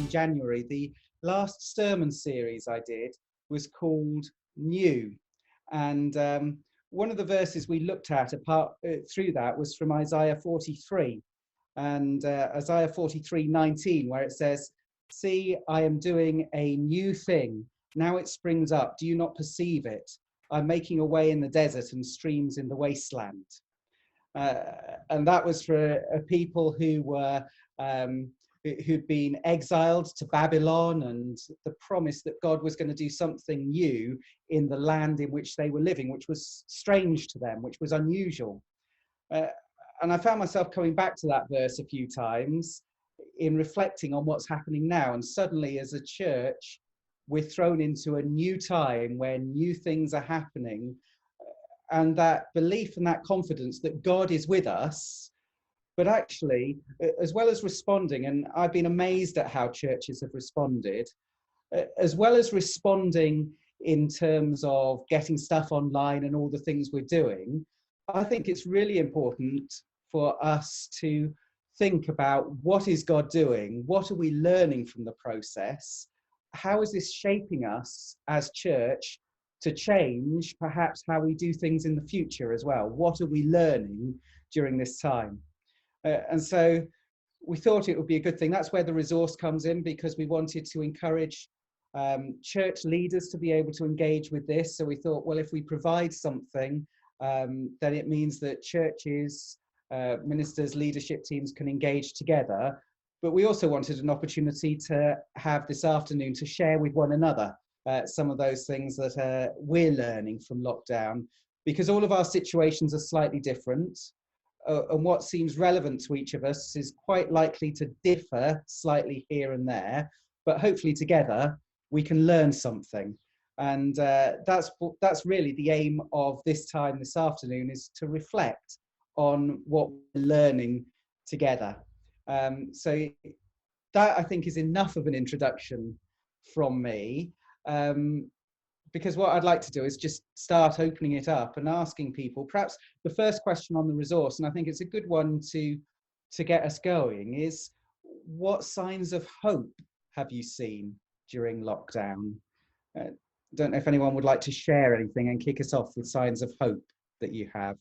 January. The last sermon series I did was called New. And one of the verses we looked at through that was from Isaiah 43. And Isaiah 43:19, where it says, "See, I am doing a new thing. Now it springs up. Do you not perceive it? I'm making a way in the desert and streams in the wasteland." And that was for a people who were who'd been exiled to Babylon, and the promise that God was going to do something new in the land in which they were living, which was strange to them, which was unusual. And I found myself coming back to that verse a few times in reflecting on what's happening now. And suddenly, as a church, we're thrown into a new time where new things are happening. And that belief and that confidence that God is with us, but actually, as well as responding, and I've been amazed at how churches have responded, as well as responding in terms of getting stuff online and all the things we're doing, I think it's really important for us to think about, what is God doing? What are we learning from the process? How is this shaping us as church to change perhaps how we do things in the future as well? What are we learning during this time? And so we thought it would be a good thing. That's where the resource comes in, because we wanted to encourage church leaders to be able to engage with this. So we thought, well, if we provide something, then it means that churches, ministers, leadership teams can engage together. But we also wanted an opportunity to have this afternoon to share with one another some of those things that we're learning from lockdown, because all of our situations are slightly different. And what seems relevant to each of us is quite likely to differ slightly here and there, but hopefully together we can learn something. And that's really the aim of this time this afternoon, is to reflect on what we're learning together. So that, I think, is enough of an introduction from me, because what I'd like to do is just start opening it up and asking people, perhaps the first question on the resource, and I think it's a good one to get us going, is what signs of hope have you seen during lockdown? Don't know if anyone would like to share anything and kick us off with signs of hope that you have.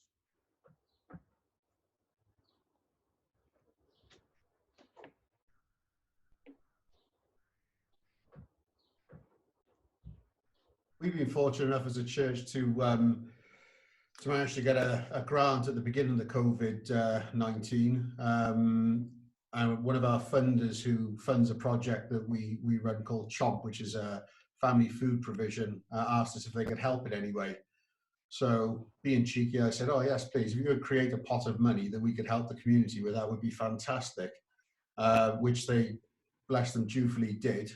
We've been fortunate enough as a church to manage to get a grant at the beginning of the COVID-19. And one of our funders who funds a project that we run called CHOMP, which is a family food provision, asked us if they could help in any way. So being cheeky, I said, oh yes, please, if you could create a pot of money that we could help the community with, that would be fantastic, which they, bless them, dutifully did.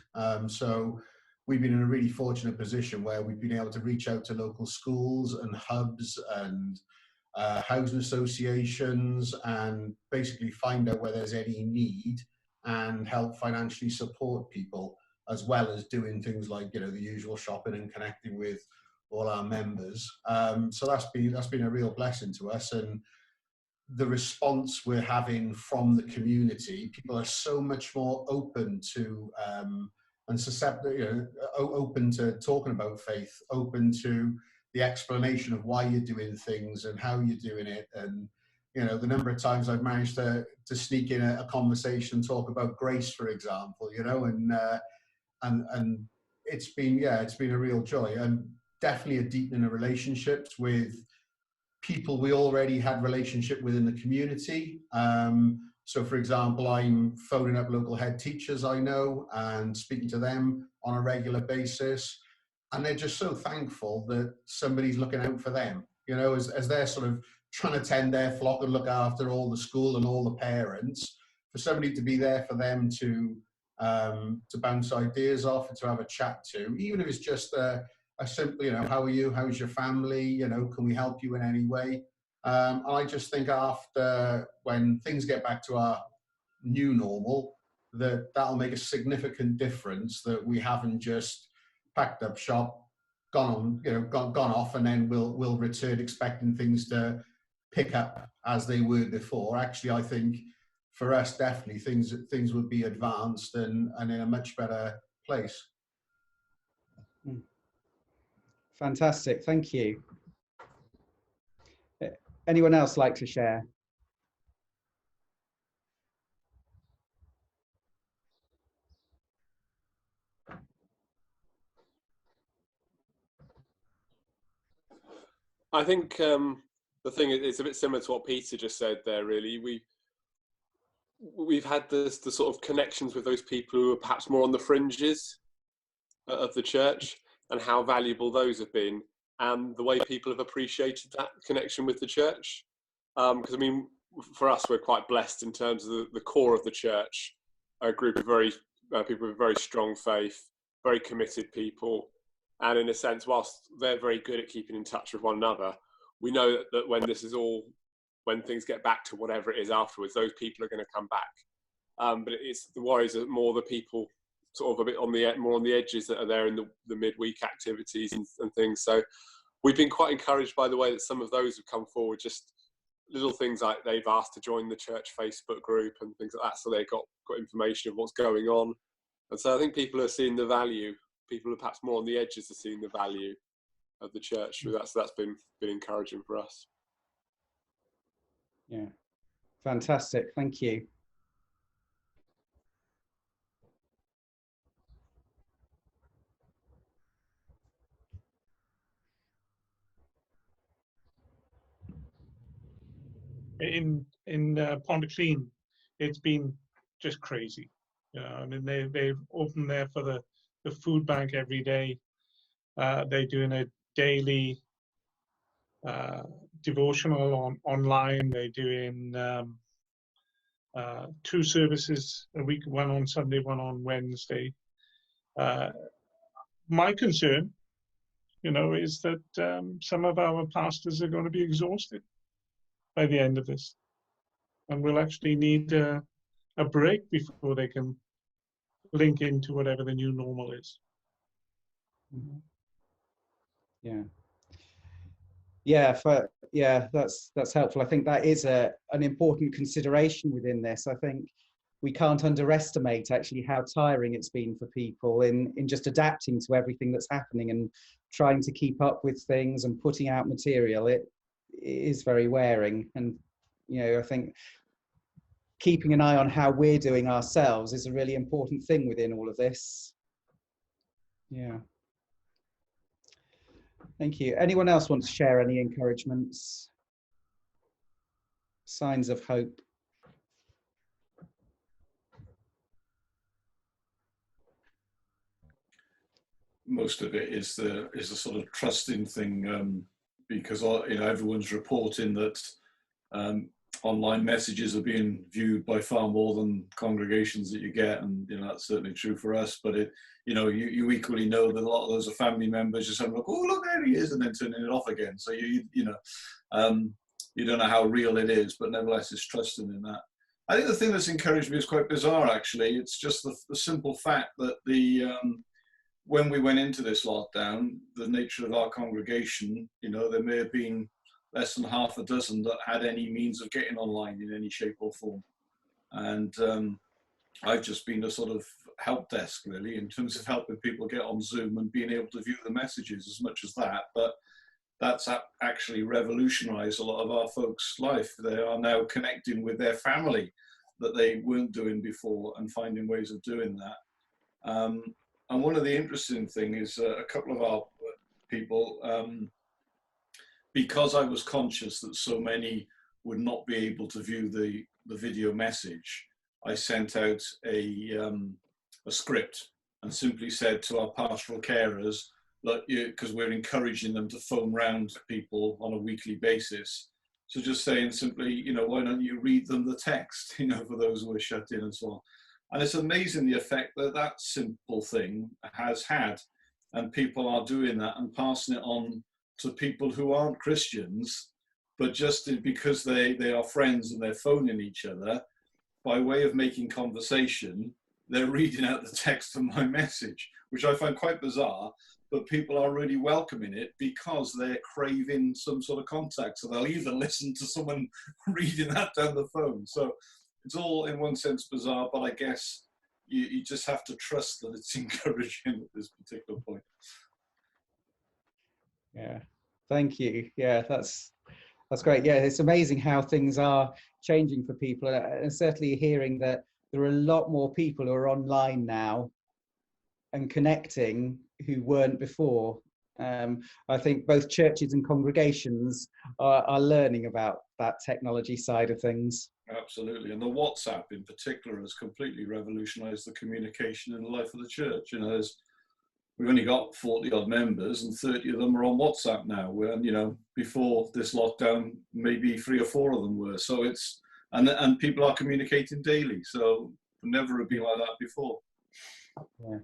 So we've been in a really fortunate position where we've been able to reach out to local schools and hubs and housing associations and basically find out where there's any need and help financially support people, as well as doing things like, you know, the usual shopping and connecting with all our members. So that's been a real blessing to us. And the response we're having from the community, people are so much more open to and susceptible, you know, open to talking about faith, open to the explanation of why you're doing things and how you're doing it. And, you know, the number of times I've managed to sneak in a conversation, talk about grace, for example, you know, and it's been a real joy, and definitely a deepening of relationships with people we already had relationship with in the community. So for example, I'm phoning up local head teachers I know and speaking to them on a regular basis. And they're just so thankful that somebody's looking out for them, you know, as they're sort of trying to tend their flock and look after all the school and all the parents, for somebody to be there for them to bounce ideas off and to have a chat to, even if it's just a simple, you know, how are you? How's your family? You know, can we help you in any way? And I just think after, when things get back to our new normal, that'll make a significant difference, that we haven't just packed up shop, gone off, and then we'll return expecting things to pick up as they were before. Actually, I think for us, definitely things would be advanced and in a much better place. Fantastic, thank you. Anyone else like to share? I think the thing is, it's a bit similar to what Peter just said there, really. We've had the sort of connections with those people who are perhaps more on the fringes of the church, and how valuable those have been, and the way people have appreciated that connection with the church. Because I mean, for us, we're quite blessed in terms of the core of the church, a group of people with very strong faith, very committed people, and in a sense, whilst they're very good at keeping in touch with one another, we know that when things get back to whatever it is afterwards, those people are going to come back. But it's the worries are more the people sort of a bit more on the edges that are there in the midweek activities and things. So we've been quite encouraged by the way that some of those have come forward, just little things like they've asked to join the church Facebook group and things like that, so they got information of what's going on. And so I think people are seeing the value. People are perhaps more on the edges of seeing the value of the church. So that's been encouraging for us. Yeah, fantastic, thank you. In Pontyclean, it's been just crazy. I mean, they've opened there for the food bank every day. They're doing a daily devotional online. They're doing 2 services a week, one on Sunday, one on Wednesday. My concern, is that some of our pastors are going to be exhausted by the end of this, and we'll actually need a break before they can link into whatever the new normal is. That's helpful. I think that is an important consideration within this. I think we can't underestimate actually how tiring it's been for people in just adapting to everything that's happening and trying to keep up with things and putting out material. It is very wearing, and I think keeping an eye on how we're doing ourselves is a really important thing within all of this. Yeah. Thank you. Anyone else want to share any encouragements? Signs of hope? Most of it is the sort of trusting thing, because everyone's reporting that online messages are being viewed by far more than congregations that you get, and that's certainly true for us. But you equally know that a lot of those are family members just having like, oh look, there he is, and then turning it off again. So you don't know how real it is, but nevertheless it's trusting in that. I think the thing that's encouraged me is quite bizarre actually. It's just the simple fact that when we went into this lockdown, the nature of our congregation, there may have been less than half a dozen that had any means of getting online in any shape or form. And I've just been a sort of help desk really in terms of helping people get on Zoom and being able to view the messages as much as that. But that's actually revolutionized a lot of our folks' life. They are now connecting with their family that they weren't doing before and finding ways of doing that. And one of the interesting things is a couple of our people, because I was conscious that so many would not be able to view the video message, I sent out a script and simply said to our pastoral carers, look, because we're encouraging them to phone round people on a weekly basis. So just saying simply, why don't you read them the text, for those who are shut in and so on. And it's amazing the effect that simple thing has had. And people are doing that and passing it on to people who aren't Christians, but just because they are friends and they're phoning each other, by way of making conversation, they're reading out the text of my message, which I find quite bizarre, but people are really welcoming it because they're craving some sort of contact. So they'll either listen to someone reading that down the phone. So it's all in one sense bizarre, but I guess you just have to trust that it's encouraging at this particular point. Yeah, thank you. Yeah, that's great. Yeah, it's amazing how things are changing for people, and certainly hearing that there are a lot more people who are online now and connecting who weren't before. I think both churches and congregations are learning about that technology side of things. Absolutely, and the WhatsApp in particular has completely revolutionised the communication in the life of the church. You know, we've only got 40 odd members, and 30 of them are on WhatsApp now. When, you know, before this lockdown, maybe 3 or 4 of them were. So it's and people are communicating daily. So never have been like that before. Yeah.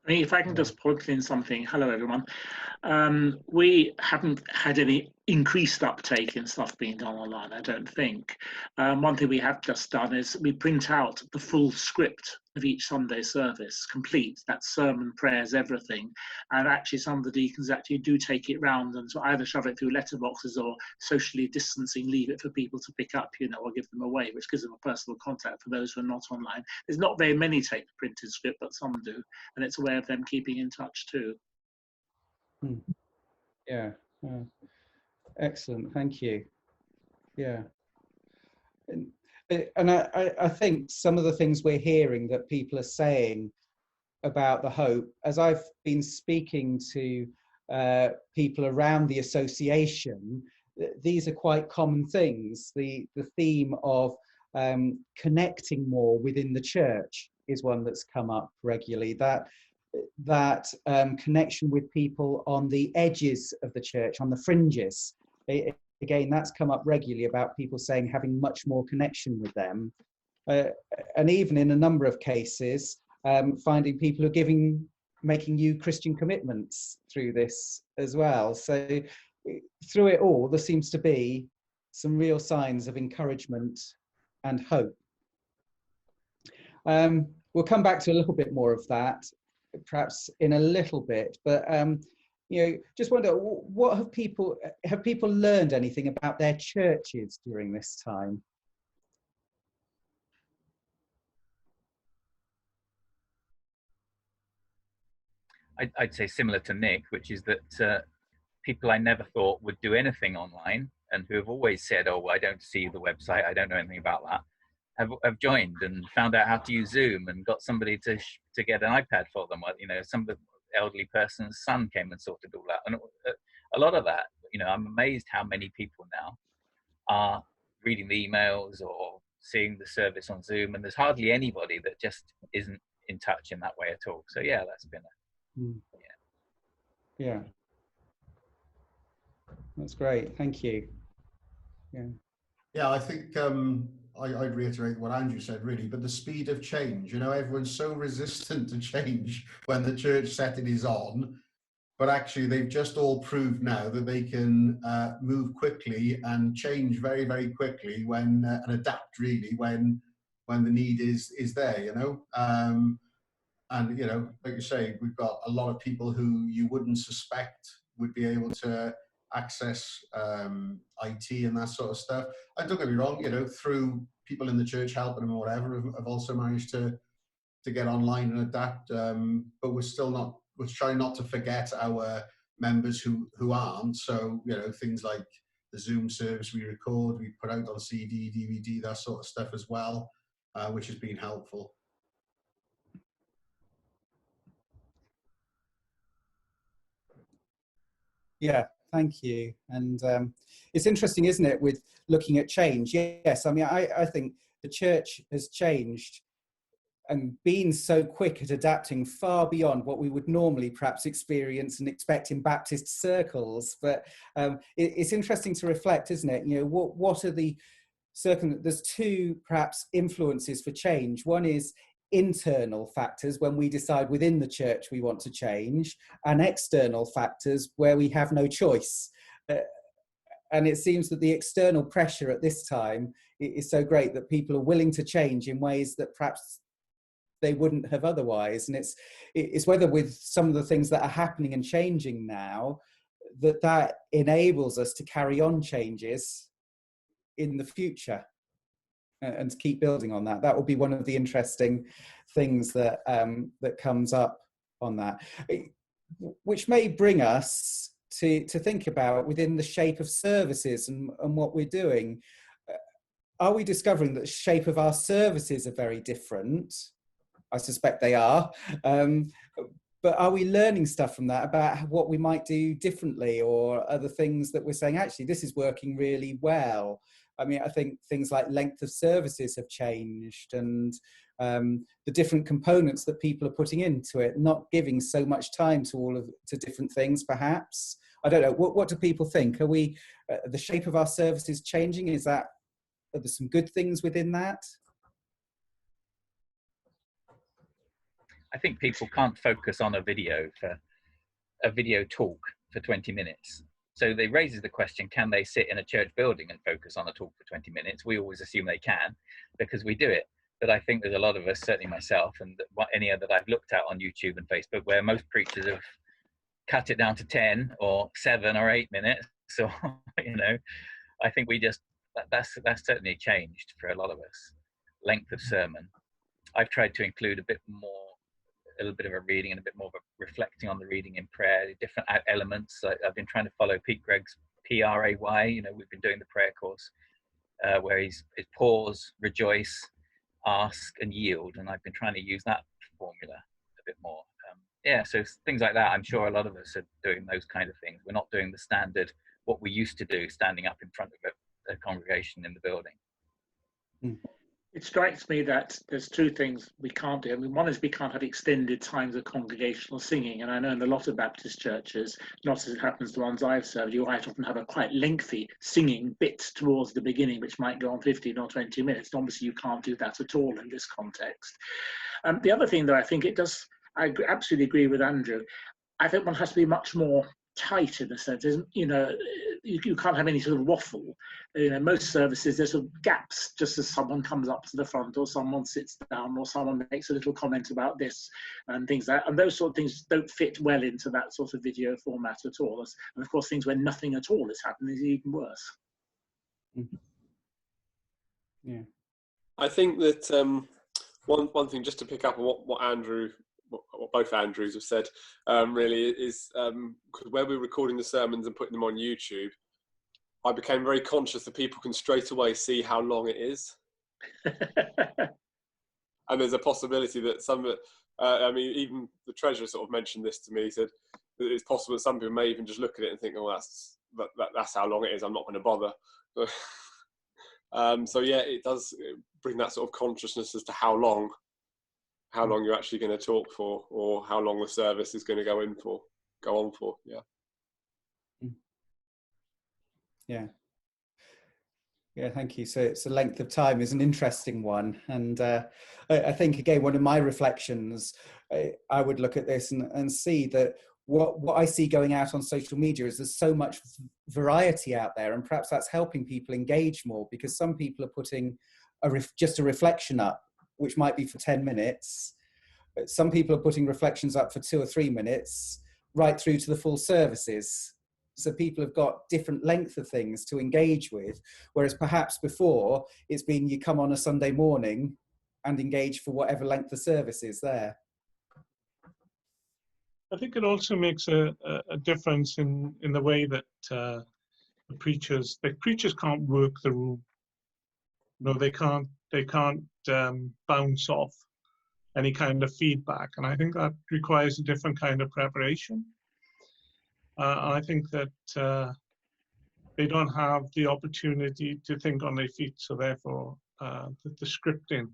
I mean, if I can just plug in something. Hello, everyone. We haven't had any increased uptake in stuff being done online, I don't think. One thing we have just done is we print out the full script of each Sunday service, complete, that sermon, prayers, everything. And actually some of the deacons actually do take it round and so either shove it through letterboxes or socially distancing, leave it for people to pick up, you know, or give them away, which gives them a personal contact for those who are not online. There's not very many take the printed script, but some do. And it's a way of them keeping in touch too. Yeah. Excellent. Thank you. Yeah. And I think some of the things we're hearing that people are saying about the hope, as I've been speaking to people around the association, these are quite common things. The theme of connecting more within the church is one that's come up regularly. That connection with people on the edges of the church, on the fringes. Again, that's come up regularly about people saying having much more connection with them. And even in a number of cases, finding people who are making new Christian commitments through this as well. So through it all, there seems to be some real signs of encouragement and hope. We'll come back to a little bit more of that, perhaps in a little bit, but you know, just wonder, what have people learned anything about their churches during this time? I'd say similar to Nick, which is that people I never thought would do anything online and who have always said, oh, I don't see the website, I don't know anything about that, have joined and found out how to use Zoom and got somebody to get an iPad for them. You know, some of the elderly person's son came and sorted all that. And a lot of that, you know, I'm amazed how many people now are reading the emails or seeing the service on Zoom, and there's hardly anybody that just isn't in touch in that way at all. So yeah, that's been yeah, that's great. Thank you. Yeah, I think I'd reiterate what Andrew said, really, but the speed of change, you know, everyone's so resistant to change when the church setting is on, but actually they've just all proved now that they can move quickly and change very, very quickly when and adapt really when the need is there, you know. And, you know, like you say, we've got a lot of people who you wouldn't suspect would be able to access IT and that sort of stuff. And don't get me wrong, you know, through people in the church helping them or whatever, have also managed to get online and adapt. But we're trying not to forget our members who aren't. So, you know, things like the Zoom service we record, we put out on CD, DVD, that sort of stuff as well, which has been helpful. Yeah, thank you. And it's interesting, isn't it, with looking at change? Yes, I mean, I think the church has changed and been so quick at adapting far beyond what we would normally perhaps experience and expect in Baptist circles. But it's interesting to reflect, isn't it? You know, what are the there's two perhaps influences for change. One is internal factors when we decide within the church we want to change, and external factors where we have no choice. And it seems that the external pressure at this time is so great that people are willing to change in ways that perhaps they wouldn't have otherwise. And it's whether with some of the things that are happening and changing now that enables us to carry on changes in the future. and to keep building on that. That will be one of the interesting things that that comes up on that, which may bring us to think about within the shape of services and what we're doing. Are we discovering that the shape of our services are very different? I suspect they are. But are we learning stuff from that about what we might do differently, or other things that we're saying, actually, this is working really well? I mean, I think things like length of services have changed, and the different components that people are putting into it, not giving so much time to different things, perhaps. I don't know. What do people think? Are we, the shape of our services changing? Are there some good things within that? I think people can't focus on a video talk for 20 minutes. So they raises the question, can they sit in a church building and focus on a talk for 20 minutes? We always assume they can because we do it. But I think there's a lot of us, certainly myself, and any other that I've looked at on YouTube and Facebook, where most preachers have cut it down to 10 or 7 or 8 minutes. So, you know, I think that's certainly changed for a lot of us. Length of sermon. I've tried to include a little bit of a reading and a bit more of a reflecting on the reading in prayer, different elements. I've been trying to follow Pete Gregg's PRAY. You know, we've been doing the prayer course where it's pause, rejoice, ask, and yield. And I've been trying to use that formula a bit more. Yeah, so things like that. I'm sure a lot of us are doing those kind of things. We're not doing the standard, what we used to do, standing up in front of a congregation in the building. It strikes me that there's two things we can't do. I mean, one is we can't have extended times of congregational singing. And I know in a lot of Baptist churches, not as it happens to ones I've served, you might often have a quite lengthy singing bit towards the beginning, which might go on 15 or 20 minutes. And obviously, you can't do that at all in this context. The other thing, though, I think it does, I absolutely agree with Andrew. I think one has to be much more tight in a sense. You know, you can't have any sort of waffle. You know, most services there's sort of gaps just as someone comes up to the front, or someone sits down, or someone makes a little comment about this and things like that. And those sort of things don't fit well into that sort of video format at all. And of course, things where nothing at all is happening is even worse. Yeah, I think that one thing, just to pick up on what both Andrews have said, really is because where we're recording the sermons and putting them on YouTube, I became very conscious that people can straight away see how long it is. And there's a possibility that I mean, even the treasurer sort of mentioned this to me. He said that it's possible that some people may even just look at it and think, oh, that's how long it is, I'm not going to bother. So yeah, it does bring that sort of consciousness as to how long you're actually going to talk for, or how long the service is going to go on for. Yeah, thank you. So length of time is an interesting one, and I think again, one of my reflections, I would look at this and see that what I see going out on social media is there's so much variety out there, and perhaps that's helping people engage more, because some people are putting just a reflection up, which might be for 10 minutes. Some people are putting reflections up for 2 or 3 minutes, right through to the full services. So people have got different length of things to engage with, whereas perhaps before it's been you come on a Sunday morning and engage for whatever length the service is there. I think it also makes a difference in the way that the preachers can't work the room. No, they can't bounce off any kind of feedback, and I think that requires a different kind of preparation. I think that they don't have the opportunity to think on their feet, so therefore the scripting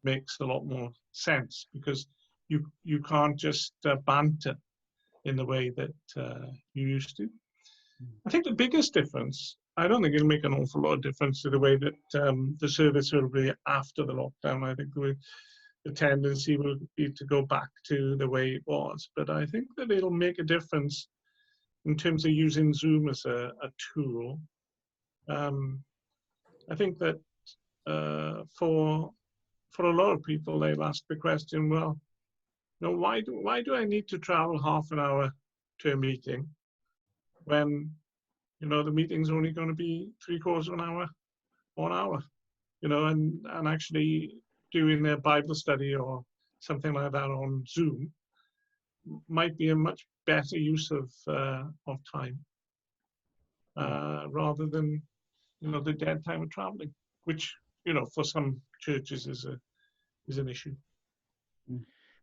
makes a lot more sense, because you can't just banter in the way that you used to. I think the biggest difference, I don't think it'll make an awful lot of difference to the way that the service will be after the lockdown. I think the tendency will be to go back to the way it was, but I think that it'll make a difference in terms of using Zoom as a tool. I think that for a lot of people, they've asked the question, well, you know, why do I need to travel half an hour to a meeting when, you know, the meeting's only going to be 3/4 of an hour, 1 hour? you know, and actually doing a Bible study or something like that on Zoom might be a much better use of time rather than, you know, the dead time of traveling, which, you know, for some churches is an issue.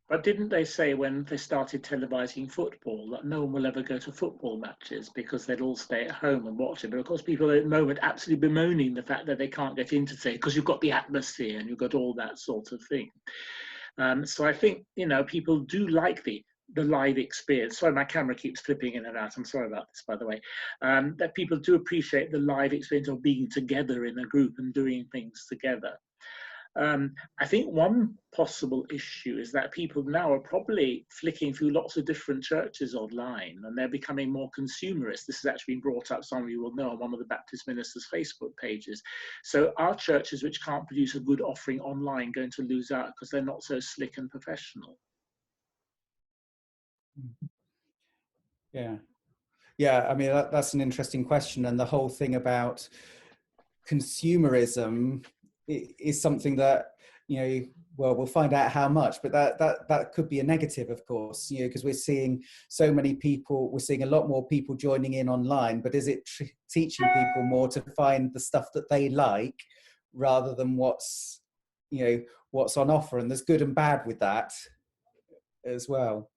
But didn't they say when they started televising football that no one will ever go to football matches because they'd all stay at home and watch it? But of course, people at the moment absolutely bemoaning the fact that they can't get into, say, because you've got the atmosphere and you've got all that sort of thing. So I think, you know, people do like the live experience. Sorry, my camera keeps flipping in and out. I'm sorry about this, by the way. That people do appreciate the live experience of being together in a group and doing things together. I think one possible issue is that people now are probably flicking through lots of different churches online, and they're becoming more consumerist. This has actually been brought up, some of you will know, on one of the Baptist ministers' Facebook pages. So are churches which can't produce a good offering online going to lose out because they're not so slick and professional? Yeah, I mean, that's an interesting question. And the whole thing about consumerism is something that, you know, well, we'll find out how much, but that could be a negative, of course, you know, because we're seeing so many people, we're seeing a lot more people joining in online, but is it teaching people more to find the stuff that they like rather than what's, you know, what's on offer? And there's good and bad with that as well.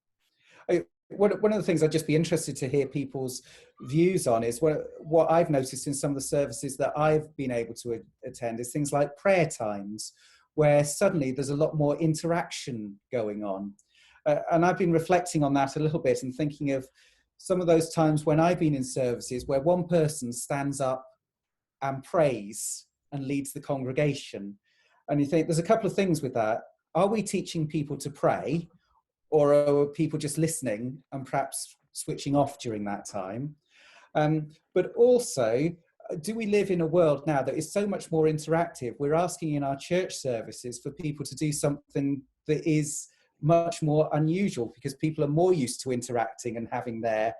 One of the things I'd just be interested to hear people's views on is what I've noticed in some of the services that I've been able to attend is things like prayer times, where suddenly there's a lot more interaction going on. And I've been reflecting on that a little bit and thinking of some of those times when I've been in services where one person stands up and prays and leads the congregation. And you think there's a couple of things with that. Are we teaching people to pray? Or are people just listening and perhaps switching off during that time? But also, do we live in a world now that is so much more interactive? We're asking in our church services for people to do something that is much more unusual because people are more used to interacting and having their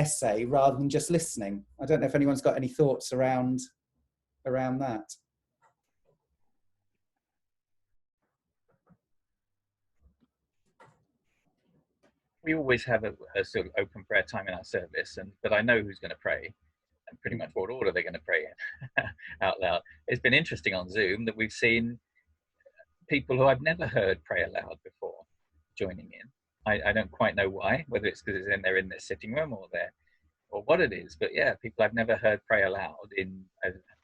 say rather than just listening. I don't know if anyone's got any thoughts around that. We always have a sort of open prayer time in our service, but I know who's going to pray and pretty much what order they're going to pray in out loud. It's been interesting on Zoom that we've seen people who I've never heard pray aloud before joining in. I don't quite know why, whether it's because they're in their sitting room or what it is, but yeah, people I've never heard pray aloud in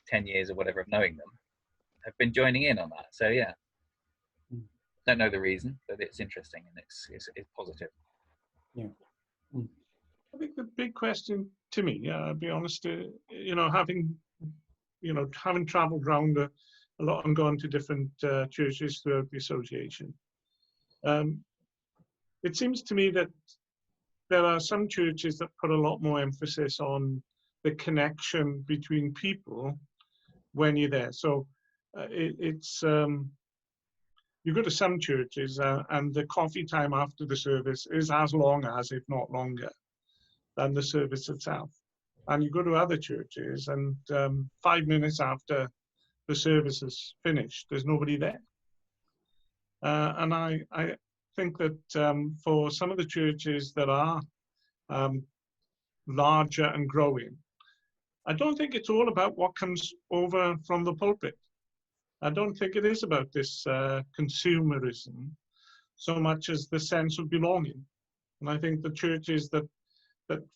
10 years or whatever of knowing them have been joining in on that. So yeah, don't know the reason, but it's interesting and it's positive. Yeah. I think the big question to me, I'll be honest, you know, having traveled around a lot and gone to different churches throughout the association, it seems to me that there are some churches that put a lot more emphasis on the connection between people when you're there. So you go to some churches and the coffee time after the service is as long as, if not longer, than the service itself. And you go to other churches and 5 minutes after the service is finished, there's nobody there. And I think that for some of the churches that are larger and growing, I don't think it's all about what comes over from the pulpit. I don't think it is about this consumerism so much as the sense of belonging. And I think the churches that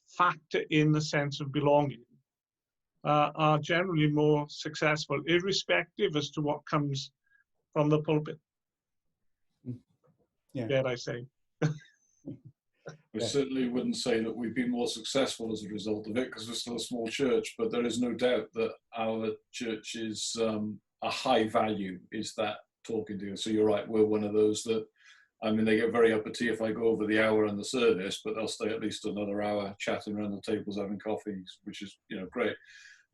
factor in the sense of belonging are generally more successful, irrespective as to what comes from the pulpit. Yeah. Dare I say. We certainly wouldn't say that we've been more successful as a result of it because we're still a small church, but there is no doubt that our church is a high value, is that talking to you. So you're right, we're one of those that, I mean, they get very uppity if I go over the hour in the service, but they'll stay at least another hour chatting around the tables having coffees, which is, you know, great.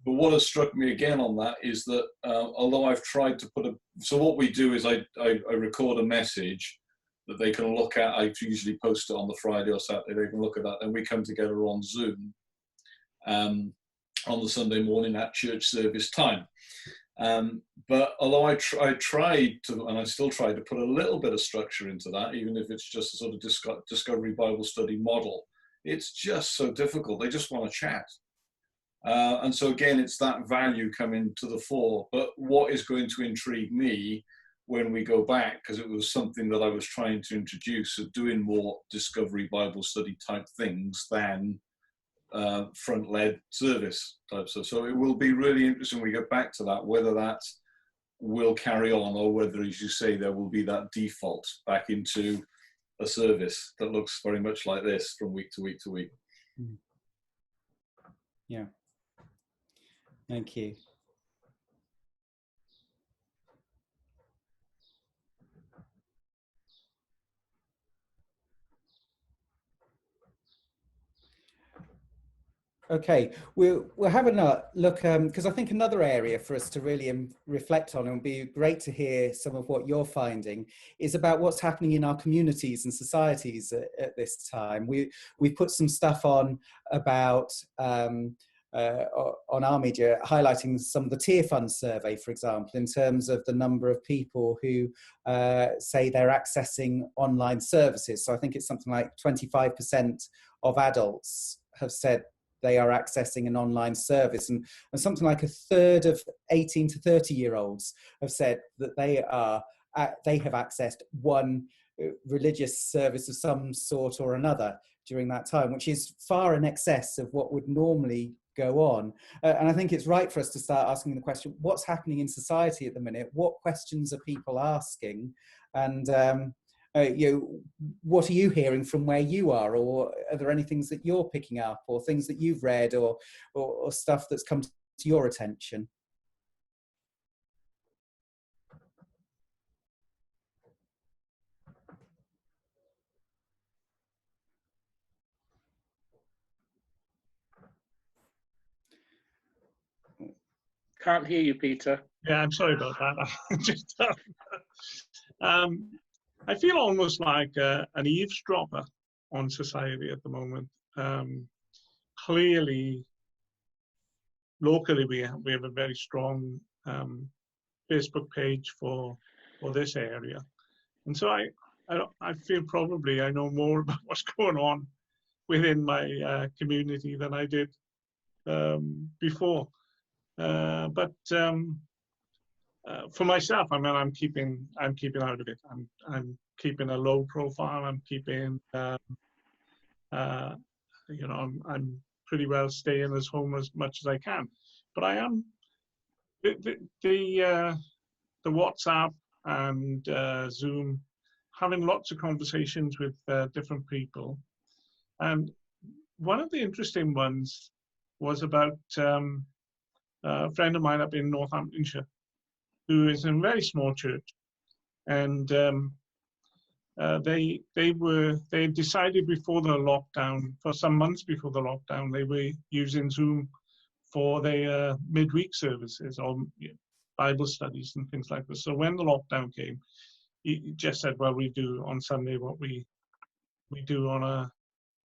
But what has struck me again on that is that although I've tried to so what we do is I record a message that they can look at. I usually post it on the Friday or Saturday. They can look at that. Then we come together on Zoom on the Sunday morning at church service time. But although I tried to, and I still try to put a little bit of structure into that, even if it's just a sort of discovery Bible study model, it's just so difficult. They just want to chat. And so again, it's that value coming to the fore. But what is going to intrigue me when we go back, because it was something that I was trying to introduce, of doing more discovery Bible study type things than front-led service type stuff. So it will be really interesting when we get back to that, whether that will carry on or whether, as you say, there will be that default back into a service that looks very much like this from week to week to week. Yeah. Thank you. Okay, we're having a look, because I think another area for us to really reflect on, and it would be great to hear some of what you're finding, is about what's happening in our communities and societies at this time. We've put some stuff on about, on our media, highlighting some of the Tier Fund survey, for example, in terms of the number of people who say they're accessing online services. So I think it's something like 25% of adults have said they are accessing an online service, and something like a third of 18 to 30-year-olds have said that they have accessed one religious service of some sort or another during that time, which is far in excess of what would normally go on. And I think it's right for us to start asking the question, what's happening in society at the minute? What questions are people asking? And what are you hearing from where you are, or are there any things that you're picking up, or things that you've read, or stuff that's come to your attention? Can't hear you, Peter. Yeah, I'm sorry about that. Just, I feel almost like an eavesdropper on society at the moment. Clearly, locally, we have a very strong Facebook page for this area, and so I feel probably I know more about what's going on within my community than I did before. But for myself, I mean, I'm keeping out of it. I'm keeping a low profile. I'm keeping, I'm pretty well staying as home as much as I can. But I am the WhatsApp and Zoom, having lots of conversations with different people. And one of the interesting ones was about a friend of mine up in Northamptonshire, who is in a very small church, and they decided before the lockdown, for some months before the lockdown, they were using Zoom for their midweek services or Bible studies and things like this. So when the lockdown came, he just said, well, we do on Sunday what we do on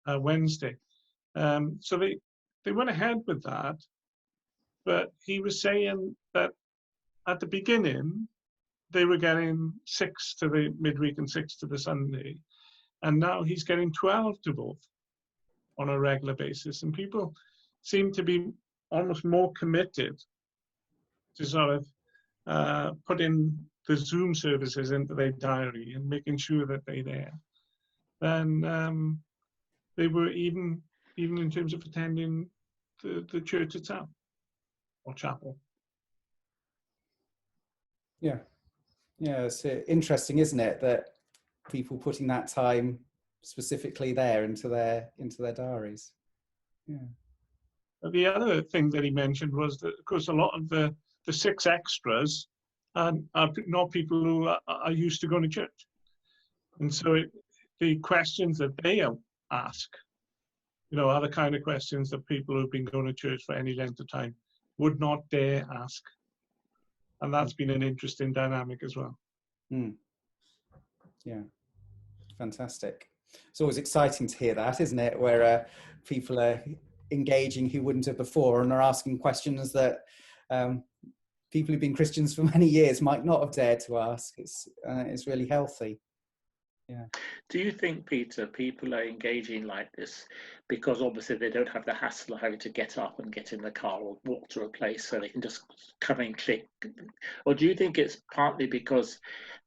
a Wednesday. So they went ahead with that, but he was saying that at the beginning, they were getting 6 to the midweek and 6 to the Sunday. And now he's getting 12 to both on a regular basis. And people seem to be almost more committed to sort of putting the Zoom services into their diary and making sure that they're there than they were even in terms of attending the church itself or chapel. Yeah, it's interesting, isn't it, that people putting that time specifically there into their diaries. Yeah. The other thing that he mentioned was that, of course, a lot of the 6 extras are not people who are used to going to church, and so the questions that they ask, are the kind of questions that people who've been going to church for any length of time would not dare ask. And that's been an interesting dynamic as well. Mm. Yeah, fantastic. It's always exciting to hear that, isn't it? Where people are engaging who wouldn't have before and are asking questions that people who've been Christians for many years might not have dared to ask. It's really healthy. Yeah. Do you think, Peter, people are engaging like this because obviously they don't have the hassle of having to get up and get in the car or walk to a place, so they can just come and click? Or do you think it's partly because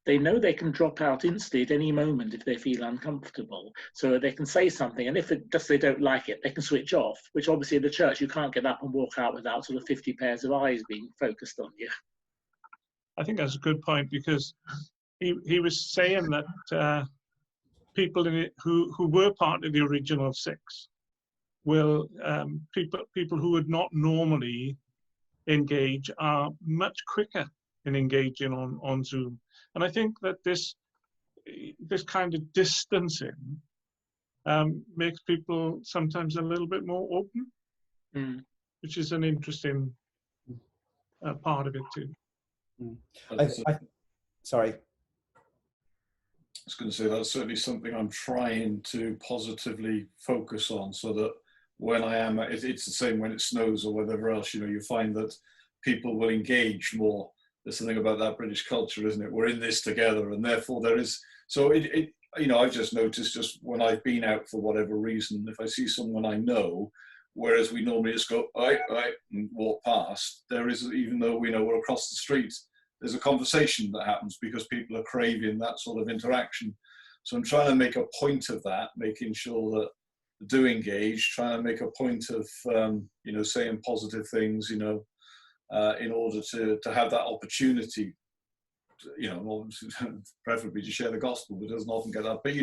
they know they can drop out instantly at any moment if they feel uncomfortable, so they can say something, and if they don't like it, they can switch off, which obviously in the church you can't get up and walk out without sort of 50 pairs of eyes being focused on you? I think that's a good point, because he was saying that people in it who were part of the original 6 will people who would not normally engage are much quicker in engaging on Zoom. And I think that this kind of distancing makes people sometimes a little bit more open, which is an interesting part of it too. Sorry. I was going to say that's certainly something I'm trying to positively focus on, so that when I am, it's the same when it snows or whatever else, you find that people will engage more. There's something about that British culture, isn't it? We're in this together, and therefore there is, so I've just noticed, just when I've been out for whatever reason, if I see someone I know, whereas we normally just go, right, and walk past, there is, even though we know we're across the street, there's a conversation that happens because people are craving that sort of interaction. So I'm trying to make a point of that, making sure that I do engage, trying to make a point of, saying positive things, in order to have that opportunity, preferably to share the gospel, but it doesn't often get that. But,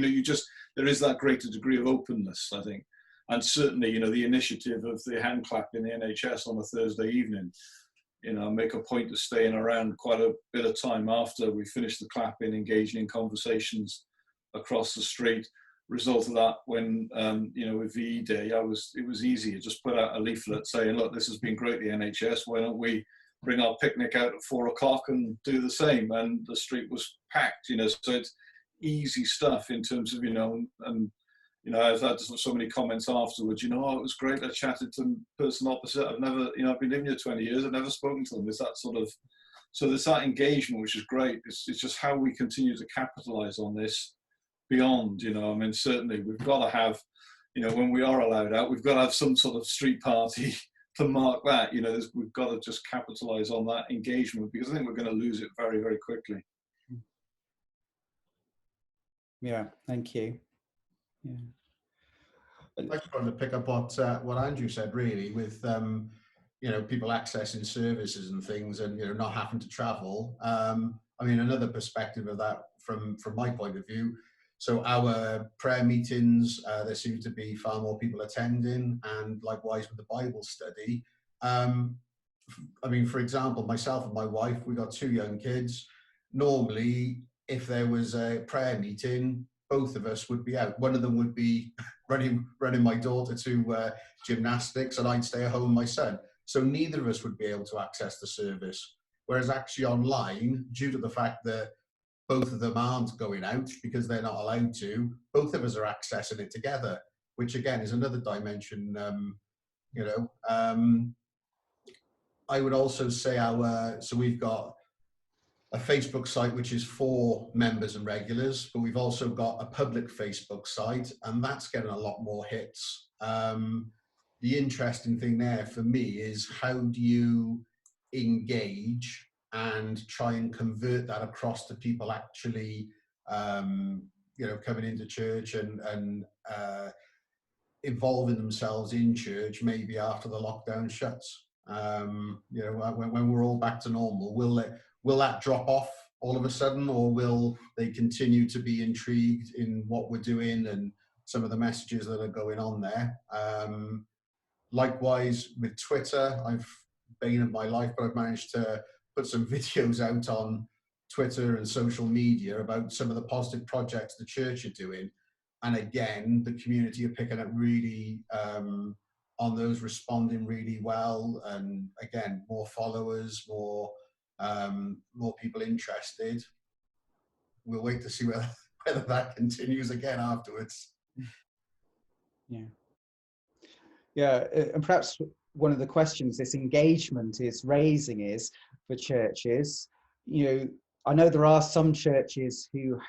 there is that greater degree of openness, I think. And certainly, the initiative of the hand clap in the NHS on a Thursday evening, make a point of staying around quite a bit of time after we finish the clapping, engaging in conversations across the street. Result of that, when with VE Day, it was easy. I just put out a leaflet saying, look, this has been great, the NHS. Why don't we bring our picnic out at 4 o'clock and do the same? And the street was packed. So it's easy stuff in terms of I've had so many comments afterwards, it was great. I chatted to the person opposite. I've never, I've been living here 20 years. I've never spoken to them. There's that sort of, so there's that engagement, which is great. It's just how we continue to capitalize on this beyond, certainly we've got to have, when we are allowed out, we've got to have some sort of street party to mark that, we've got to just capitalize on that engagement, because I think we're going to lose it very, very quickly. Yeah, thank you. Yeah. I just wanted to pick up what Andrew said, really, with people accessing services and things, and not having to travel. Another perspective of that from my point of view. So our prayer meetings, there seems to be far more people attending, and likewise with the Bible study. For example, myself and my wife, we got 2 young kids. Normally, if there was a prayer meeting, both of us would be out. One of them would be running my daughter to gymnastics, and I'd stay at home with my son. So neither of us would be able to access the service. Whereas actually online, due to the fact that both of them aren't going out because they're not allowed to, both of us are accessing it together, which again is another dimension. I would also say so we've got a Facebook site which is for members and regulars, but we've also got a public Facebook site, and that's getting a lot more hits. The interesting thing there for me is, how do you engage and try and convert that across to people actually coming into church and involving themselves in church, maybe after the lockdown shuts. When we're all back to normal, will that drop off all of a sudden, or will they continue to be intrigued in what we're doing and some of the messages that are going on there? Likewise with Twitter, I've bane of my life, but I've managed to put some videos out on Twitter and social media about some of the positive projects the church are doing. And again, the community are picking up really on those, responding really well. And again, more followers, more people interested. We'll wait to see whether that continues again afterwards. Yeah, and perhaps one of the questions this engagement is raising is for churches. You know, I know there are some churches who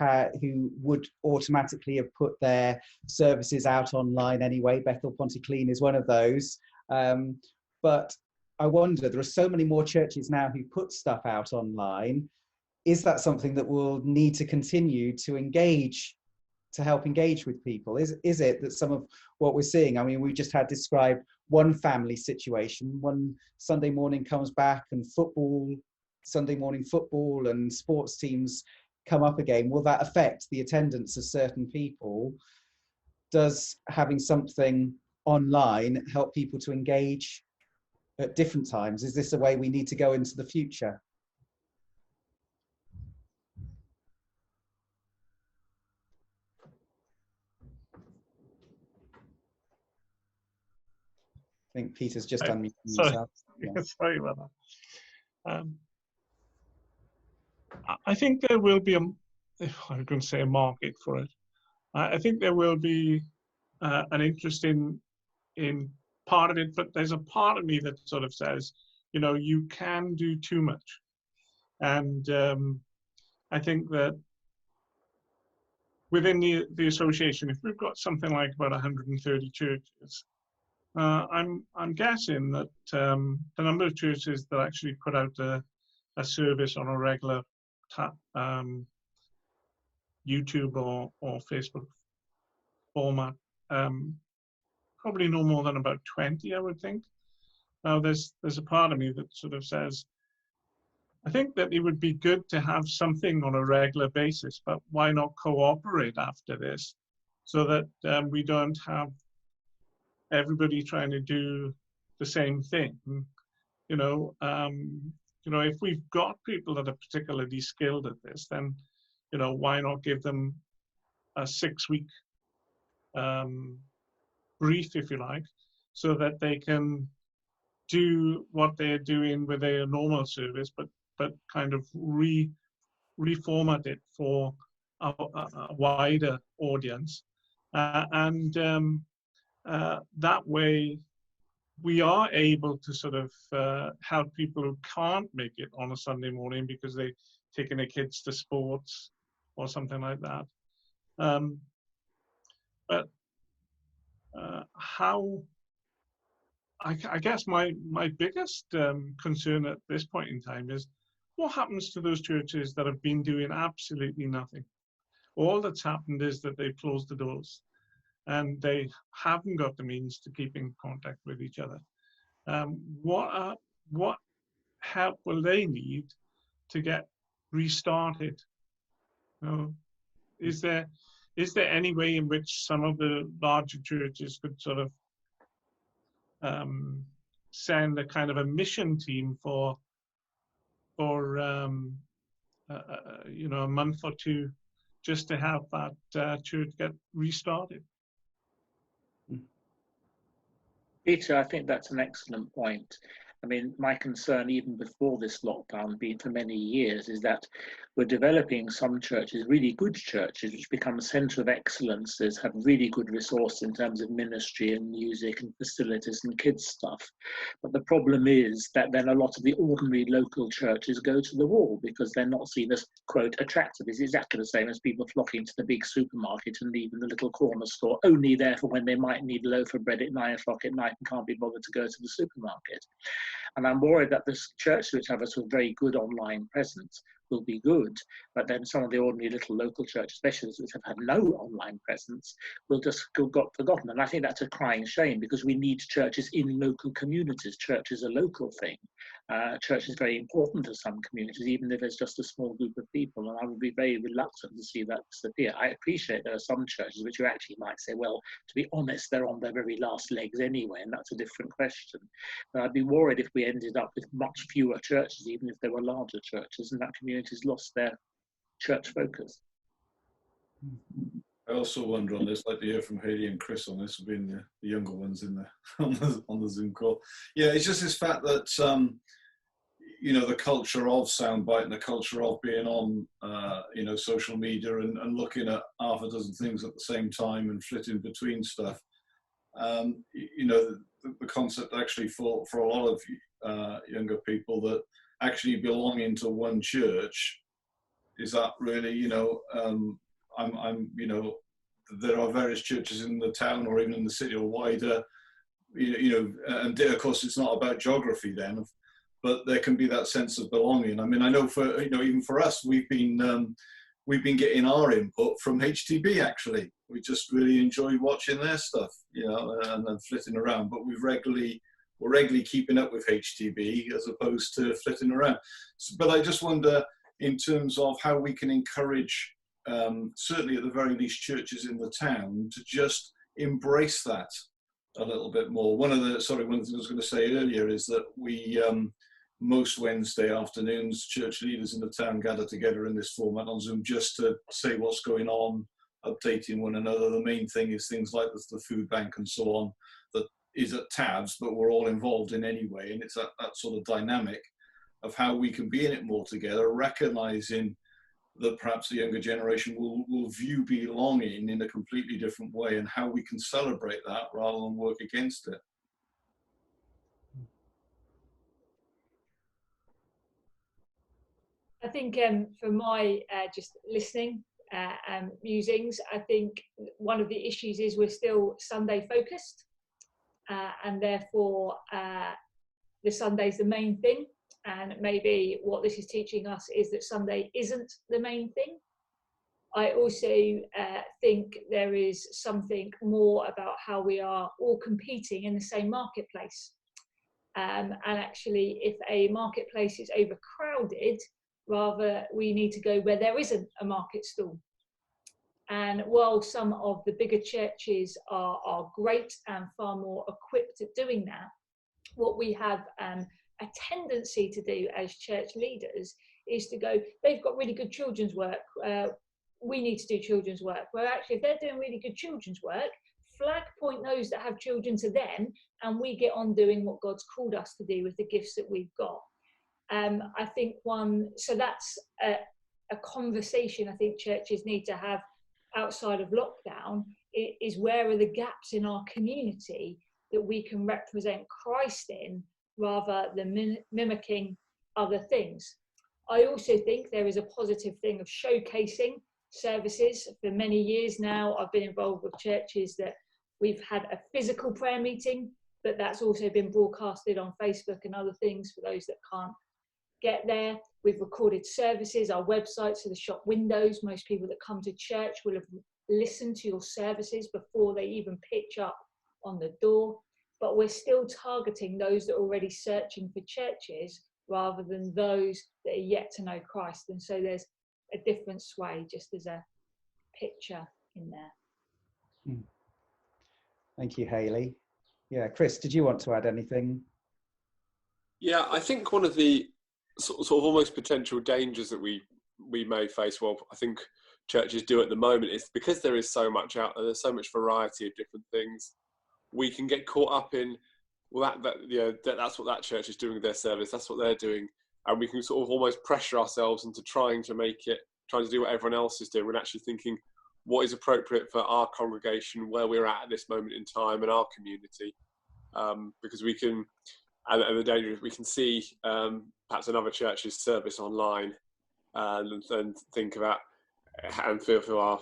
would automatically have put their services out online anyway. Bethel Pontyclean is one of those. But I wonder, there are so many more churches now who put stuff out online. Is that something that will need to continue to engage, to help engage with people? Is it that some of what we're seeing, I mean, we just had described one family situation, one Sunday morning comes back and Sunday morning football and sports teams come up again. Will that affect the attendance of certain people? Does having something online help people to engage at different times? Is this a way we need to go into the future? I think Peter's just unmuted himself. Yeah. Sorry about that. I think there will be I'm going to say a market for it. I think there will be an interest in part of it, but there's a part of me that sort of says, you know, you can do too much. And I think that within the association, if we've got something like about 130 churches, I'm guessing that the number of churches that actually put out a service on a regular YouTube or Facebook format, probably no more than about 20, I would think. Now, there's a part of me that sort of says, I think that it would be good to have something on a regular basis, but why not cooperate after this so that we don't have everybody trying to do the same thing? You know, if we've got people that are particularly skilled at this, then, you know, why not give them a 6-week brief, if you like, so that they can do what they're doing with their normal service, but kind of reformat it for a wider audience, and that way we are able to sort of help people who can't make it on a Sunday morning because they're taking their kids to sports or something like that. But how, I guess my biggest concern at this point in time is what happens to those churches that have been doing absolutely nothing? All that's happened is that they've closed the doors and they haven't got the means to keep in contact with each other. What help will they need to get restarted? You know, is there any way in which some of the larger churches could sort of send a kind of a mission team for you know, a month or two, just to have that church get restarted? Peter, I think that's an excellent point. I mean, my concern, even before this lockdown, been for many years, is that we're developing some churches, really good churches, which become a centre of excellence, have really good resource in terms of ministry and music and facilities and kids stuff. But the problem is that then a lot of the ordinary local churches go to the wall because they're not seen as, quote, attractive. It's exactly the same as people flocking to the big supermarket and leaving the little corner store only there for when they might need a loaf of bread at 9 o'clock at night and can't be bothered to go to the supermarket. And I'm worried that this church, which have a sort of very good online presence, will be good, but then some of the ordinary little local churches, especially those which have had no online presence, will just got forgotten. And I think that's a crying shame, because we need churches in local communities. Church is a local thing. Church is very important to some communities, even if it's just a small group of people. And I would be very reluctant to see that disappear. I appreciate there are some churches which you actually might say, well, to be honest, they're on their very last legs anyway, and that's a different question. But I'd be worried if we ended up with much fewer churches, even if there were larger churches, and that community's lost their church focus. I also wonder on this, like to hear from Hayley and Chris on this, being the younger ones in the on the Zoom call. Yeah, it's just this fact that you know, the culture of soundbite and the culture of being on you know, social media and looking at half a dozen things at the same time and flitting between stuff. you know, the concept actually for a lot of younger people that actually belonging to one church, is that really, you know, you know, there are various churches in the town or even in the city or wider, you know, and of course it's not about geography then, but there can be that sense of belonging. I mean, I know for, you know, even for us, we've been getting our input from HTB actually. We just really enjoy watching their stuff, you know, and flitting around, but we're regularly keeping up with HTB as opposed to flitting around. So, but I just wonder, in terms of how we can encourage, certainly at the very least, churches in the town to just embrace that a little bit more. One of the things I was going to say earlier is that we, most Wednesday afternoons, church leaders in the town gather together in this format on Zoom just to say what's going on, updating one another. The main thing is things like the food bank and so on, that is at tabs, but we're all involved in any way. And it's that sort of dynamic of how we can be in it more together, recognizing that perhaps the younger generation will view belonging in a completely different way, and how we can celebrate that rather than work against it. I think for my just listening musings, I think one of the issues is we're still Sunday focused, and therefore the Sunday's the main thing. And maybe what this is teaching us is that Sunday isn't the main thing. I also think there is something more about how we are all competing in the same marketplace. And actually, if a marketplace is overcrowded, rather we need to go where there isn't a market stall. And while some of the bigger churches are great and far more equipped at doing that, what we have a tendency to do as church leaders is to go, they've got really good children's work, we need to do children's work. Where actually, if they're doing really good children's work, flag point those that have children to them, and we get on doing what God's called us to do with the gifts that we've got. I think so that's a conversation I think churches need to have outside of lockdown, is where are the gaps in our community that we can represent Christ in, rather than mimicking other things. I also think there is a positive thing of showcasing services. For many years now, I've been involved with churches that we've had a physical prayer meeting, but that's also been broadcasted on Facebook and other things for those that can't get there. We've recorded services, our websites are the shop windows. Most people that come to church will have listened to your services before they even pitch up on the door. But we're still targeting those that are already searching for churches rather than those that are yet to know Christ. And so there's a different sway, just as a picture in there. Thank you, Hayley. Yeah, Chris, did you want to add anything? Yeah, I think one of the sort of almost potential dangers that we may face, well, I think churches do at the moment, is because there is so much out there, there's so much variety of different things, we can get caught up in, well, that's what that church is doing with their service, that's what they're doing, and we can sort of almost pressure ourselves into trying to do what everyone else is doing, and actually thinking what is appropriate for our congregation, where we're at this moment in time, and our community, because we can, and the danger is we can see perhaps another church's service online, and think about and feel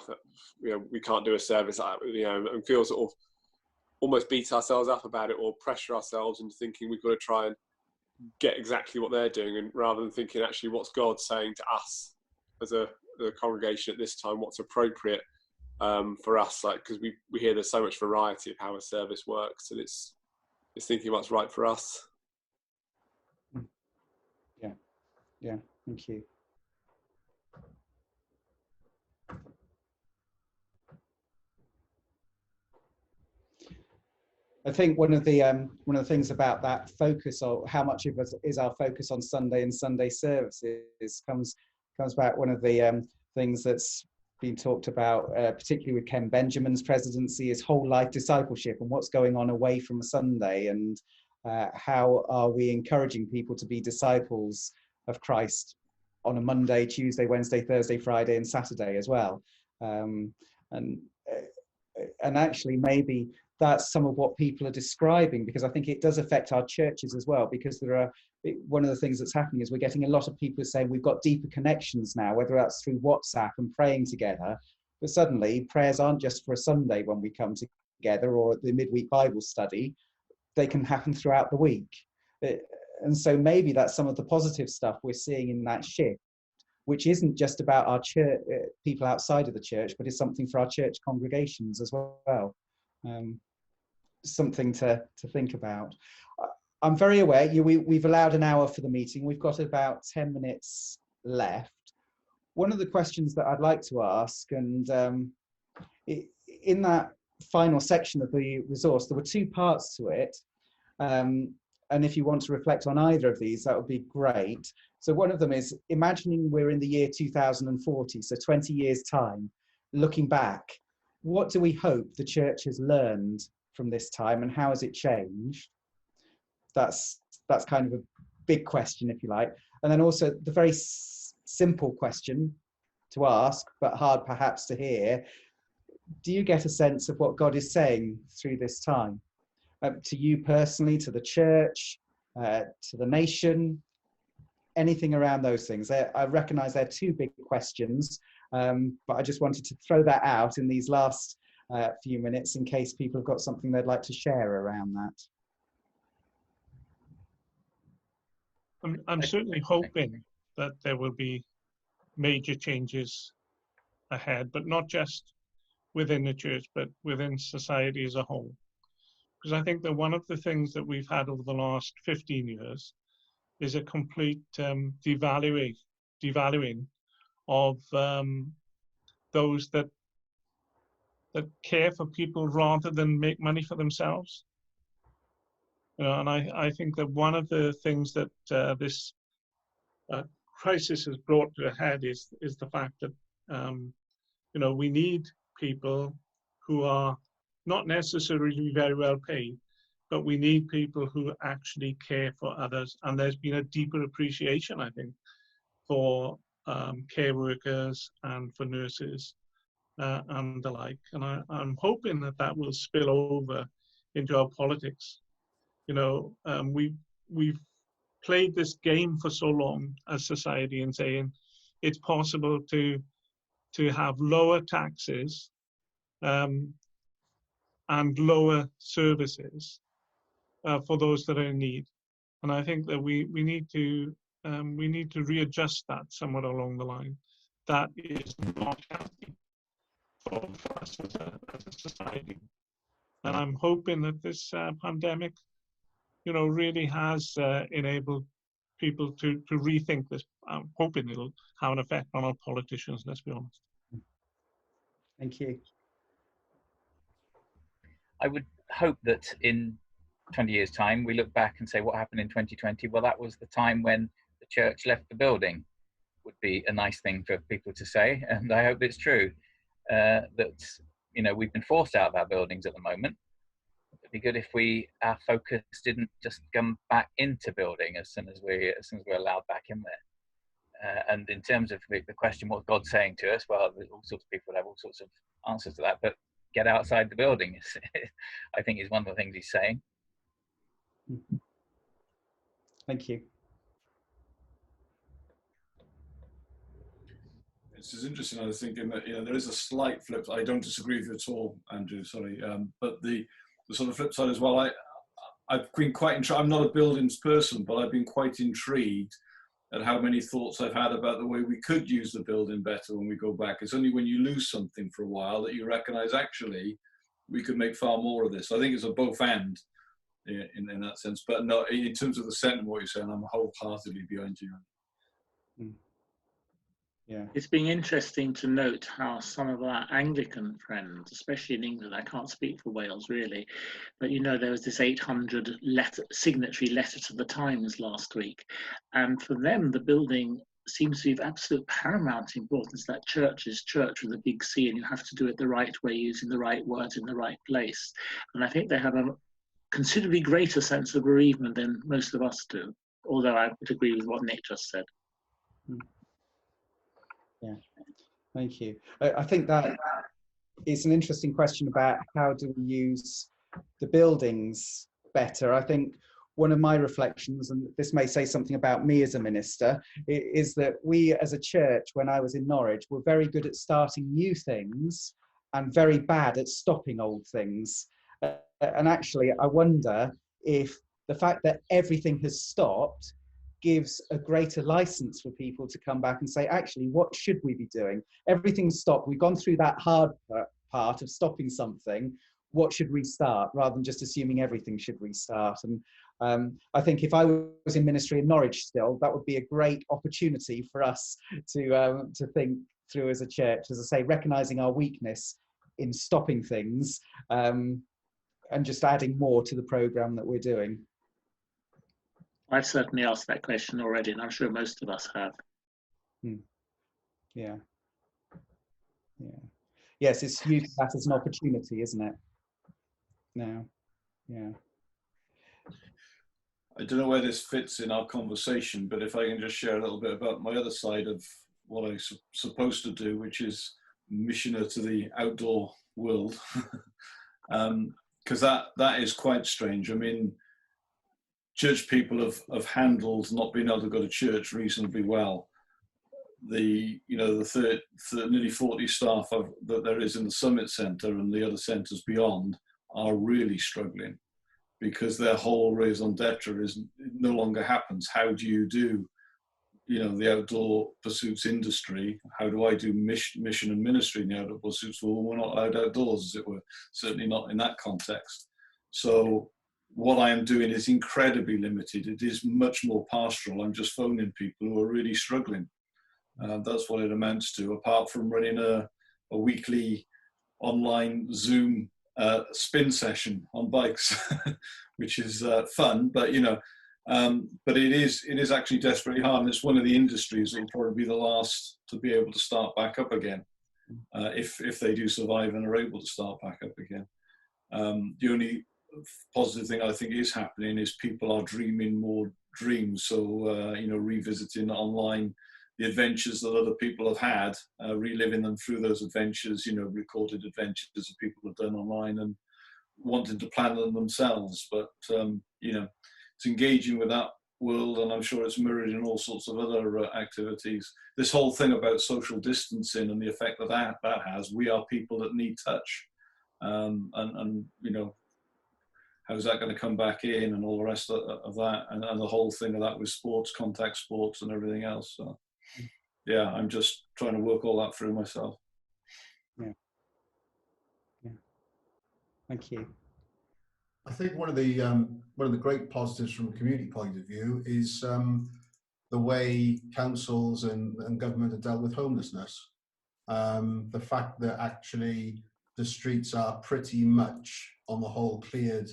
we can't do a service, and feel sort of almost beat ourselves up about it, or pressure ourselves into thinking we've got to try and get exactly what they're doing, and rather than thinking actually what's God saying to us as a congregation at this time, what's appropriate for us, like, because we hear there's so much variety of how a service works, and it's thinking what's right for us. Yeah, thank you. I think one of the things about that focus, or how much of us is our focus on Sunday and Sunday services, comes back. One of the things that's been talked about, particularly with Ken Benjamin's presidency, is whole life discipleship and what's going on away from Sunday, and how are we encouraging people to be disciples of Christ on a Monday, Tuesday, Wednesday, Thursday, Friday, and Saturday as well. And actually, maybe that's some of what people are describing, because I think it does affect our churches as well, because one of the things that's happening is we're getting a lot of people saying we've got deeper connections now, whether that's through WhatsApp and praying together, but suddenly prayers aren't just for a Sunday when we come together or at the midweek Bible study, they can happen throughout the week. And so maybe that's some of the positive stuff we're seeing in that shift, which isn't just about our church, people outside of the church, but is something for our church congregations as well. Something to think about. I'm very aware we've allowed an hour for the meeting. We've got about 10 minutes left. One of the questions that I'd like to ask, and in that final section of the resource, there were two parts to it. And if you want to reflect on either of these, that would be great. So one of them is imagining we're in the year 2040, so 20 years time, looking back, what do we hope the church has learned from this time, and how has it changed? That's kind of a big question, if you like. And then also the very simple question to ask, but hard perhaps to hear, do you get a sense of what God is saying through this time? To you personally, to the church, to the nation, anything around those things? I recognise they're two big questions, but I just wanted to throw that out in these last few minutes in case people have got something they'd like to share around that. I'm certainly hoping that there will be major changes ahead, but not just within the church, but within society as a whole. Because I think that one of the things that we've had over the last 15 years is a complete devaluing of those that care for people rather than make money for themselves. And I think that one of the things that this crisis has brought to a head is the fact that we need people who are not necessarily very well paid, but we need people who actually care for others. And there's been a deeper appreciation, I think, for care workers and for nurses and the like. And I'm hoping that will spill over into our politics. We've played this game for so long as society in saying it's possible to have lower taxes and lower services for those that are in need. And I think that we need to readjust that somewhat along the line. That is not healthy for us as a society. And I'm hoping that this pandemic, really has enabled people to rethink this. I'm hoping it'll have an effect on our politicians, let's be honest. Thank you. I would hope that in 20 years' time, we look back and say, what happened in 2020? Well, that was the time when the church left the building, would be a nice thing for people to say. And I hope it's true that, we've been forced out of our buildings at the moment. It'd be good if our focus didn't just come back into building as soon as we're allowed back in there. And in terms of the question, what God's saying to us, well, all sorts of people have all sorts of answers to that, but get outside the building, I think, is one of the things he's saying. Thank you. This is interesting. I was thinking that there is a slight flip. I don't disagree with you at all, Andrew. Sorry, but the sort of flip side as well. I've been quite intrigued. I'm not a buildings person, but I've been quite intrigued at how many thoughts I've had about the way we could use the building better when we go back. It's only when you lose something for a while that you recognise actually we could make far more of this. I think it's a both and in that sense. But no, in terms of the sentiment, what you're saying, I'm wholeheartedly behind you. Yeah. It's been interesting to note how some of our Anglican friends, especially in England, I can't speak for Wales really, but there was this 800 signatory letter to the Times last week. And for them, the building seems to be of absolute paramount importance. That church is church with a big C, and you have to do it the right way, using the right words in the right place. And I think they have a considerably greater sense of bereavement than most of us do, although I would agree with what Nick just said. Yeah, thank you. I think that it's an interesting question about how do we use the buildings better. I think one of my reflections, and this may say something about me as a minister, is that we as a church, when I was in Norwich, were very good at starting new things and very bad at stopping old things. And actually, I wonder if the fact that everything has stopped gives a greater license for people to come back and say, actually, what should we be doing? Everything's stopped. We've gone through that hard part of stopping something. What should restart, rather than just assuming everything should restart? And I think if I was in ministry in Norwich still, that would be a great opportunity for us to think through as a church, as I say, recognizing our weakness in stopping things, and just adding more to the program that we're doing. I've certainly asked that question already, and I'm sure most of us have. Yeah. Yes, it's using that as an opportunity, isn't it? No. Yeah. I don't know where this fits in our conversation, but if I can just share a little bit about my other side of what I'm supposed to do, which is missioner to the outdoor world, because that is quite strange. I mean, church people have handled not being able to go to church reasonably well. The nearly 40 staff that there is in the Summit Centre and the other centres beyond are really struggling, because their whole raison d'etre no longer happens. How do you do, the outdoor pursuits industry? How do I do mission and ministry in the outdoor pursuits? Well, we're not allowed outdoors, as it were, certainly not in that context. So what I am doing is incredibly limited. It is much more pastoral. I'm just phoning people who are really struggling. That's what it amounts to, apart from running a weekly online Zoom spin session on bikes, which is fun, but but it is actually desperately hard, and it's one of the industries that will probably be the last to be able to start back up again, if they do survive and are able to start back up again. The only positive thing I think is happening is people are dreaming more dreams, so revisiting online the adventures that other people have had, reliving them through those adventures, recorded adventures that people have done online, and wanting to plan them themselves. But, it's engaging with that world, and I'm sure it's mirrored in all sorts of other activities. This whole thing about social distancing and the effect that has, we are people that need touch. And how's that going to come back in, and all the rest of that, and the whole thing of that with sports, contact sports and everything else. So, yeah, I'm just trying to work all that through myself. Yeah. Thank you. I think one of the great positives from a community point of view is the way councils and government have dealt with homelessness. The fact that actually the streets are pretty much on the whole cleared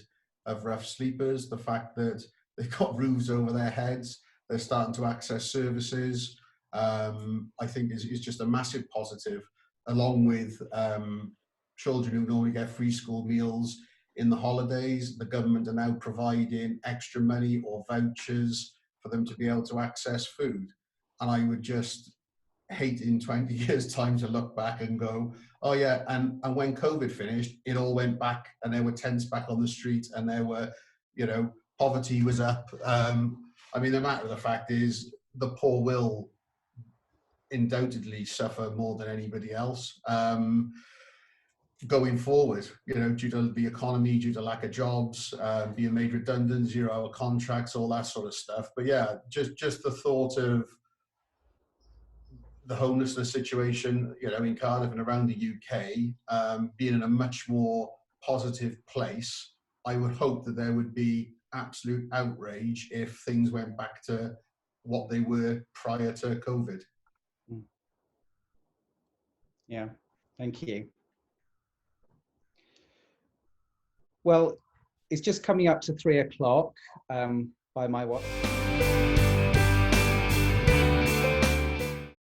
of rough sleepers, the fact that they've got roofs over their heads, they're starting to access services, I think is just a massive positive, along with children who normally get free school meals in the holidays. The government are now providing extra money or vouchers for them to be able to access food. And I would just hate in 20 years' time to look back and go, oh yeah, and when COVID finished, it all went back, and there were tents back on the street, and there were, poverty was up. I mean, the matter of the fact is, the poor will undoubtedly suffer more than anybody else going forward, due to the economy, due to lack of jobs, being made redundant, 0-hour contracts, all that sort of stuff. But yeah, just the thought of the homelessness situation, in Cardiff and around the UK, being in a much more positive place, I would hope that there would be absolute outrage if things went back to what they were prior to COVID. Yeah, thank you. Well, it's just coming up to 3 o'clock by my watch.